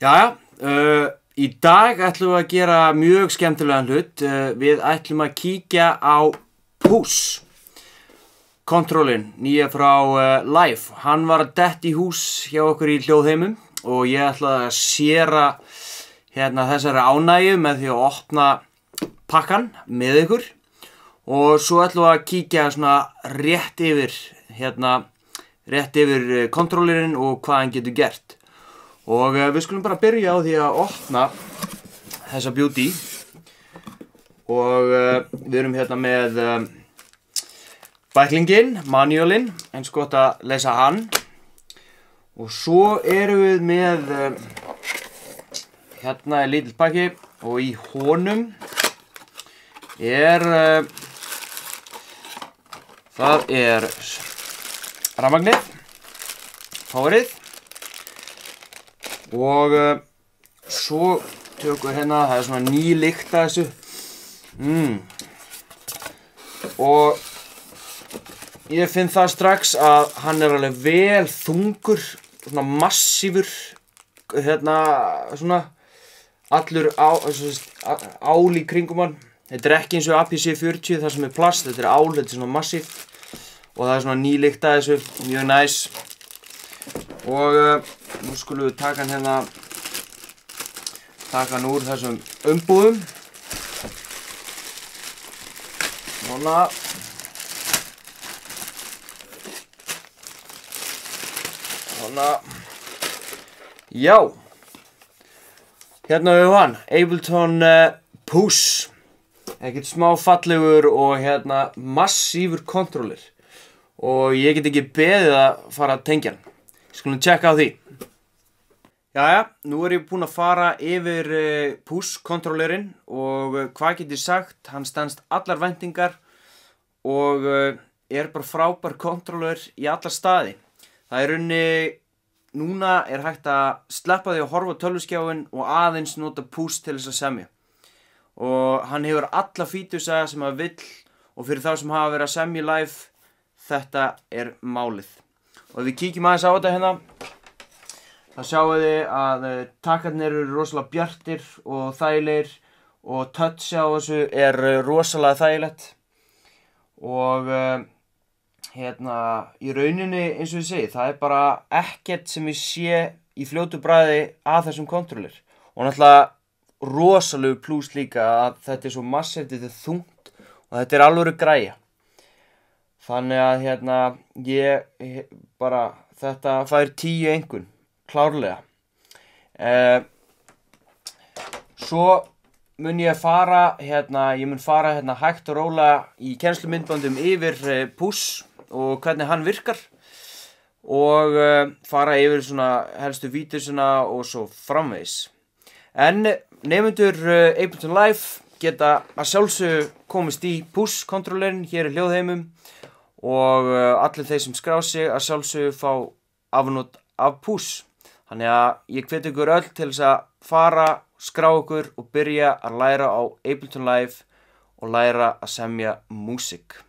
Jæja, í dag ætlum við að gera mjög skemmtilegan hlut. Við ætlum að kíkja á Push kontrollin, nýja frá Live. Hann var að detta í hús hjá okkur í hljóðheimum og ég ætla að séra þessari ánægju með því að opna pakkan með ykkur. Og svo ætlum við að kíkja svona rétt yfir kontrollirinn og hvað hann getur gert. Og við skulum bara byrja á því að opna þessa beauty. Og við erum með bæklinginn, manualinn, eins gott að lesa hann. Og svo erum við með, er lítill pakki og í honum það er rafmagnið, powerið. Og svo tökum við það er svona ný lykt af þessu. Og ég finn það strax að hann er alveg vel þungur, svona massífur, svona allur ál í kringum hann. Þetta er ekki eins og APC-40 þar sem er plast, þetta er ál, þetta er svona massíft. Og það er svona ný lykt af þessu, mjög næs. Og nú skulum við taka hann úr þessum umbúðum. Svona. Svona. Já. Hérna við hann, Ableton Push. Ekkert smá fallegur og massífur kontrollir. Og ég get ekki beðið að fara að tengja hann. Skulum tjekka á því. Jæja, nú er ég búinn að fara yfir Push kontrollerinn og hvað get ég sagt, hann stenst allar væntingar og er bara frábær kontroller í alla staði. Það er núna er hægt að sleppa því að horfa á tölvuskjáinn og aðeins nota Push til þess að semja. Og hann hefur alla fítusa sem hann vill og fyrir þá sem hafa verið að semja live, þetta er málið. Og ef við kíkjum aðeins á þetta þá sjáum við að takkarnir eru rosalega bjartir og þægilegir og touch á þessu er rosalega þægilegt. Og í rauninni eins og ég segi, það er bara ekkert sem ég sé í fljótu bragði að þessum kontroller. Og náttúrulega rosalegu plús líka að þetta er svo massíft, þetta er þungt og þetta er alvöru græja. Þannig að þetta fær 10 einkunn, klárlega. Svo mun ég fara, ég mun fara hægt og rólega í kennslumyndböndum yfir Push og hvernig hann virkar. Og fara yfir svona helstu vítusina og svo framvegis. En nemendur Ableton Live geta að sjálfsögðu komist í Push kontrollerinn hér í hljóðheimum. Og allir þeir sem skrá sig að sjálfsögðu fá afnot af Push. Þannig að ég hvet ykkur öll til þess að fara, skrá ykkur og byrja að læra á Ableton Live og læra að semja músík.